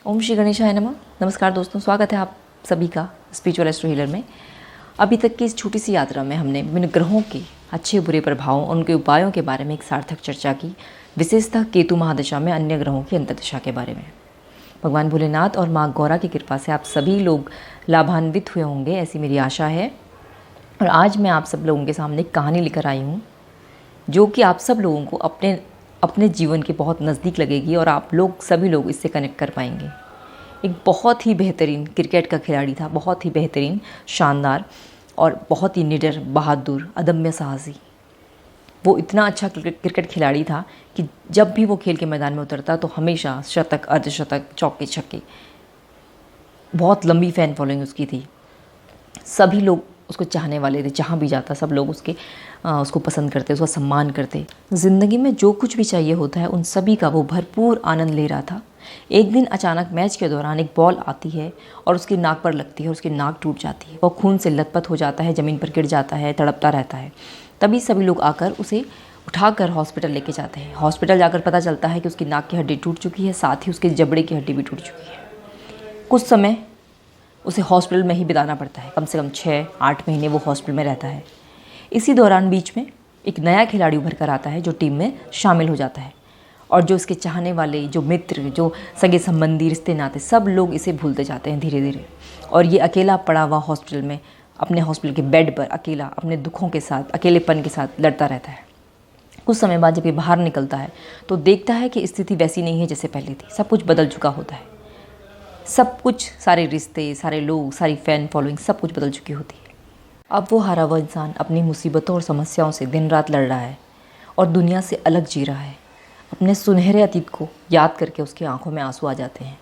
ओम श्री गणेशाय नमः। नमस्कार दोस्तों, स्वागत है आप सभी का स्पिरिचुअल एस्ट्रो हीलर में। अभी तक की इस छोटी सी यात्रा में हमने विभिन्न ग्रहों के अच्छे बुरे प्रभावों और उनके उपायों के बारे में एक सार्थक चर्चा की, विशेषतः केतु महादशा में अन्य ग्रहों की अंतर्दशा के बारे में। भगवान भोलेनाथ और माँ गौरा की कृपा से आप सभी लोग लाभान्वित हुए होंगे, ऐसी मेरी आशा है। और आज मैं आप सब लोगों के सामने एक कहानी लेकर आई हूँ जो कि आप सब लोगों को अपने जीवन के बहुत नज़दीक लगेगी और आप लोग सभी लोग इससे कनेक्ट कर पाएंगे। एक बहुत ही बेहतरीन क्रिकेट का खिलाड़ी था, बहुत ही बेहतरीन, शानदार और बहुत ही निडर, बहादुर, अदम्य साहसी। वो इतना अच्छा क्रिकेट खिलाड़ी था कि जब भी वो खेल के मैदान में उतरता तो हमेशा शतक, अर्धशतक, चौके छक्के। बहुत लंबी फ़ैन फॉलोइंग उसकी थी। सभी लोग उसको चाहने वाले थे, जहाँ भी जाता सब लोग उसको पसंद करते, उसका सम्मान करते। ज़िंदगी में जो कुछ भी चाहिए होता है उन सभी का वो भरपूर आनंद ले रहा था। एक दिन अचानक मैच के दौरान एक बॉल आती है और उसकी नाक पर लगती है और उसकी नाक टूट जाती है। वो खून से लथपथ हो जाता है, ज़मीन पर गिर जाता है, तड़पता रहता है। तभी सभी लोग आकर उसे उठाकर हॉस्पिटल लेके जाते हैं। हॉस्पिटल जाकर पता चलता है कि उसकी नाक की हड्डी टूट चुकी है, साथ ही उसके जबड़े की हड्डी भी टूट चुकी है। कुछ समय उसे हॉस्पिटल में ही बिताना पड़ता है, कम से कम 6-8 महीने वो हॉस्पिटल में रहता है। इसी दौरान बीच में एक नया खिलाड़ी उभर कर आता है जो टीम में शामिल हो जाता है, और जो इसके चाहने वाले, जो मित्र, जो सगे संबंधी, रिश्ते नाते, सब लोग इसे भूलते जाते हैं धीरे धीरे। और ये अकेला पड़ा हुआ हॉस्पिटल में, अपने हॉस्पिटल के बेड पर अकेला अपने दुखों के साथ, अकेलेपन के साथ लड़ता रहता है। कुछ समय बाद जब ये बाहर निकलता है तो देखता है कि स्थिति वैसी नहीं है जैसे पहले थी। सब कुछ बदल चुका होता है, सब कुछ, सारे रिश्ते, सारे लोग, सारी फ़ैन फॉलोइंग, सब कुछ बदल चुकी होती है। अब वो हारा हुआ इंसान अपनी मुसीबतों और समस्याओं से दिन रात लड़ रहा है और दुनिया से अलग जी रहा है। अपने सुनहरे अतीत को याद करके उसकी आंखों में आंसू आ जाते हैं।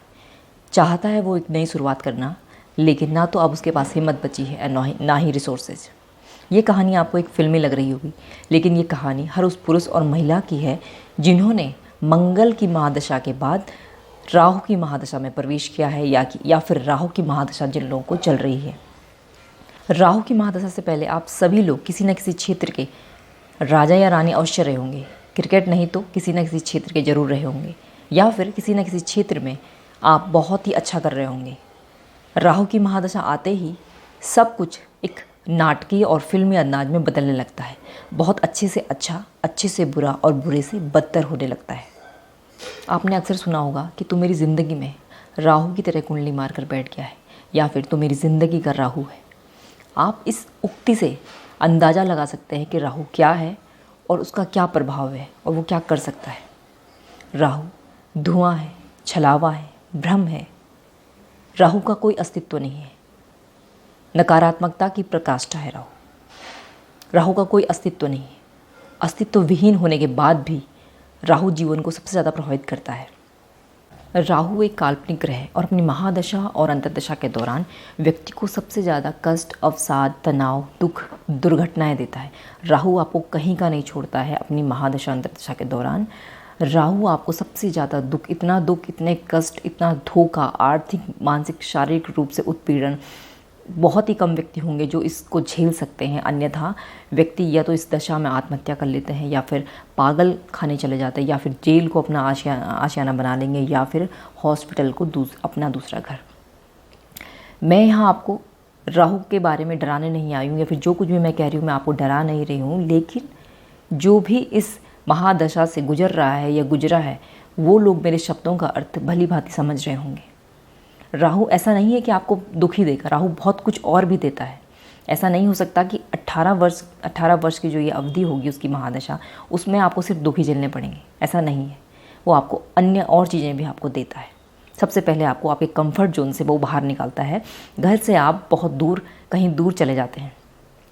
चाहता है वो एक नई शुरुआत करना, लेकिन ना तो अब उसके पास हिम्मत बची है, ना ही रिसोर्सेज। ये कहानी आपको एक फिल्मी लग रही होगी, लेकिन ये कहानी हर उस पुरुष और महिला की है जिन्होंने मंगल की महादशा के बाद राहु की महादशा में प्रवेश किया है, या फिर राहु की महादशा जिन लोगों को चल रही है। राहु की महादशा से पहले आप सभी लोग किसी न किसी क्षेत्र के राजा या रानी अवश्य रहे होंगे। क्रिकेट नहीं तो किसी न किसी क्षेत्र के जरूर रहे होंगे, या फिर किसी न किसी क्षेत्र में आप बहुत ही अच्छा कर रहे होंगे। राहु की महादशा आते ही सब कुछ एक नाटकीय और फिल्मी अंदाज में बदलने लगता है। बहुत अच्छे से अच्छा, अच्छे से बुरा और बुरे से बदतर होने लगता है। आपने अक्सर सुना होगा कि तू मेरी ज़िंदगी में राहु की तरह कुंडली मार कर बैठ गया है, या फिर तू मेरी ज़िंदगी का राहु है। आप इस उक्ति से अंदाज़ा लगा सकते हैं कि राहु क्या है और उसका क्या प्रभाव है और वो क्या कर सकता है। राहु धुआं है, छलावा है, भ्रम है। राहु का कोई अस्तित्व नहीं है, नकारात्मकता की प्रकाष्ठा है राहु। राहु का कोई अस्तित्व नहीं है। अस्तित्व विहीन होने के बाद भी राहु जीवन को सबसे ज़्यादा प्रभावित करता है। राहु एक काल्पनिक ग्रह है और अपनी महादशा और अंतर्दशा के दौरान व्यक्ति को सबसे ज़्यादा कष्ट, अवसाद, तनाव, दुख, दुर्घटनाएं देता है। राहु आपको कहीं का नहीं छोड़ता है। अपनी महादशा अंतर्दशा के दौरान राहु आपको सबसे ज़्यादा दुख, इतने कष्ट, इतना धोखा, आर्थिक, मानसिक, शारीरिक रूप से उत्पीड़न, बहुत ही कम व्यक्ति होंगे जो इसको झेल सकते हैं। अन्यथा व्यक्ति या तो इस दशा में आत्महत्या कर लेते हैं, या फिर पागल खाने चले जाते हैं, या फिर जेल को अपना आशियाना बना लेंगे, या फिर हॉस्पिटल को अपना दूसरा घर। मैं यहाँ आपको राहु के बारे में डराने नहीं आई हूँ, या फिर जो कुछ भी मैं कह रही हूँ मैं आपको डरा नहीं रही हूँ। लेकिन जो भी इस महादशा से गुजर रहा है या गुजरा है, वो लोग मेरे शब्दों का अर्थ भली भांति समझ रहे होंगे। राहु ऐसा नहीं है कि आपको दुख ही देगा, राहु बहुत कुछ और भी देता है। ऐसा नहीं हो सकता कि 18 वर्ष की जो ये अवधि होगी उसकी महादशा, उसमें आपको सिर्फ दुख ही झेलने पड़ेंगे, ऐसा नहीं है। वो आपको अन्य और चीज़ें भी आपको देता है। सबसे पहले आपको आपके कंफर्ट जोन से वो बाहर निकालता है। घर से आप बहुत दूर, कहीं दूर चले जाते हैं,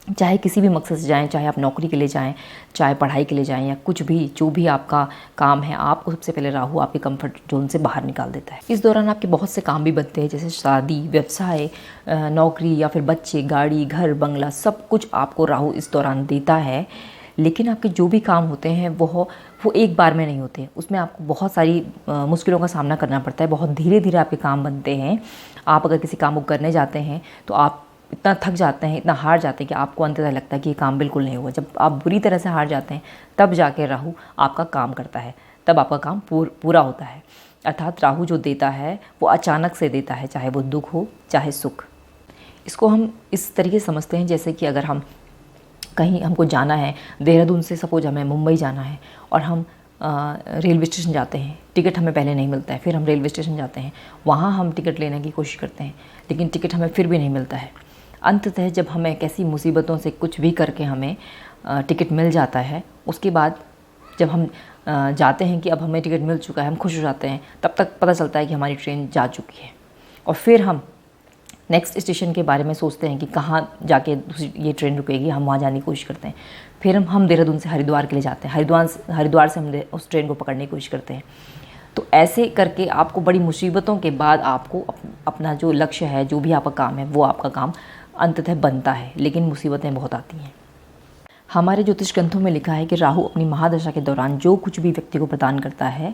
चाहे किसी भी मकसद से जाएं, चाहे आप नौकरी के लिए जाएं, चाहे पढ़ाई के लिए जाएं, या कुछ भी, जो भी आपका काम है, आपको सबसे पहले राहु आपके कंफर्ट जोन से बाहर निकाल देता है। इस दौरान आपके बहुत से काम भी बनते हैं, जैसे शादी, व्यवसाय, नौकरी, या फिर बच्चे, गाड़ी, घर, बंगला, सब कुछ आपको राहु इस दौरान देता है। लेकिन आपके जो भी काम होते हैं वो एक बार में नहीं होते। उसमें आपको बहुत सारी मुश्किलों का सामना करना पड़ता है। बहुत धीरे धीरे आपके काम बनते हैं। आप अगर किसी काम को करने जाते हैं तो आप इतना थक जाते हैं, इतना हार जाते हैं कि आपको अंततः लगता है कि ये काम बिल्कुल नहीं हुआ। जब आप बुरी तरह से हार जाते हैं तब जाके राहु आपका काम करता है, तब आपका काम पूरा होता है। अर्थात राहु जो देता है वो अचानक से देता है, चाहे वो दुख हो चाहे सुख। इसको हम इस तरीके से समझते हैं जैसे कि अगर हम कहीं हमको जाना है, देहरादून से सपोज हमें मुंबई जाना है और हम रेलवे स्टेशन जाते हैं, टिकट हमें पहले नहीं मिलता है, फिर हम रेलवे स्टेशन जाते हैं, वहाँ हम टिकट लेने की कोशिश करते हैं लेकिन टिकट हमें फिर भी नहीं मिलता है। अंततः जब हमें कैसी मुसीबतों से कुछ भी करके हमें टिकट मिल जाता है, उसके बाद जब हम जाते हैं कि अब हमें टिकट मिल चुका है, हम खुश हो जाते हैं, तब तक पता चलता है कि हमारी ट्रेन जा चुकी है और फिर हम नेक्स्ट स्टेशन के बारे में सोचते हैं कि कहाँ जाके दूसरी ये ट्रेन रुकेगी, हम वहाँ जाने की कोशिश करते हैं। फिर हम देहरादून से हरिद्वार के लिए जाते हैं, हरिद्वार से हम उस ट्रेन को पकड़ने की कोशिश करते हैं। तो ऐसे करके आपको बड़ी मुसीबतों के बाद आपको अपना जो लक्ष्य है, जो भी आपका काम है, वो आपका काम अंततः बनता है, लेकिन मुसीबतें बहुत आती हैं। हमारे ज्योतिष ग्रंथों में लिखा है कि राहु अपनी महादशा के दौरान जो कुछ भी व्यक्ति को प्रदान करता है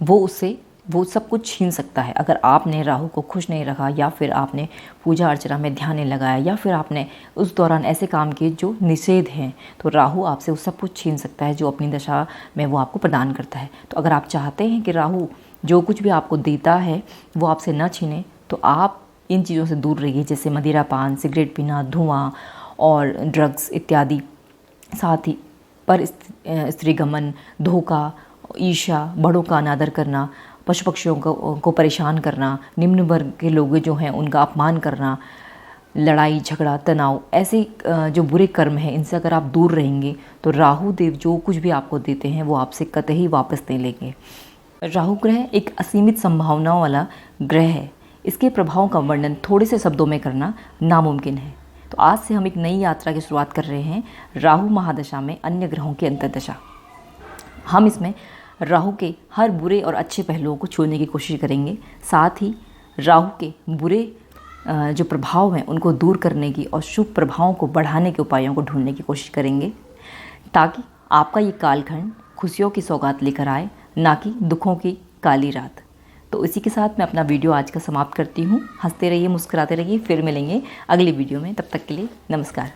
वो सब कुछ छीन सकता है। अगर आपने राहु को खुश नहीं रखा, या फिर आपने पूजा अर्चना में ध्यान नहीं लगाया, या फिर आपने उस दौरान ऐसे काम किए जो निषेध हैं, तो राहु आपसे उस सब कुछ छीन सकता है जो अपनी दशा में वो आपको प्रदान करता है। तो अगर आप चाहते हैं कि राहु जो कुछ भी आपको देता है वो आपसे न छीने, तो आप इन चीज़ों से दूर रहिए, जैसे मदिरा पान, सिगरेट पीना, धुआं और ड्रग्स इत्यादि। साथ ही पर स्त्री गमन, धोखा, ईर्ष्या, बड़ों का अनादर करना, पशु पक्षियों को परेशान करना, निम्न वर्ग के लोग जो हैं उनका अपमान करना, लड़ाई झगड़ा तनाव, ऐसे जो बुरे कर्म हैं, इनसे अगर आप दूर रहेंगे तो राहु देव जो कुछ भी आपको देते हैं वो आपसे कतई वापस नहीं लेंगे। राहु ग्रह एक असीमित संभावनाओं वाला ग्रह है। इसके प्रभावों का वर्णन थोड़े से शब्दों में करना नामुमकिन है। तो आज से हम एक नई यात्रा की शुरुआत कर रहे हैं, राहु महादशा में अन्य ग्रहों की अंतर्दशा। हम इसमें राहु के हर बुरे और अच्छे पहलुओं को छोड़ने की कोशिश करेंगे, साथ ही राहु के बुरे जो प्रभाव हैं उनको दूर करने की और शुभ प्रभावों को बढ़ाने के उपायों को ढूंढने की कोशिश करेंगे, ताकि आपका ये कालखंड खुशियों की सौगात लेकर आए, ना कि दुखों की काली रात। तो इसी के साथ मैं अपना वीडियो आज का समाप्त करती हूँ। हंसते रहिए, मुस्कुराते रहिए, फिर मिलेंगे अगली वीडियो में। तब तक के लिए नमस्कार।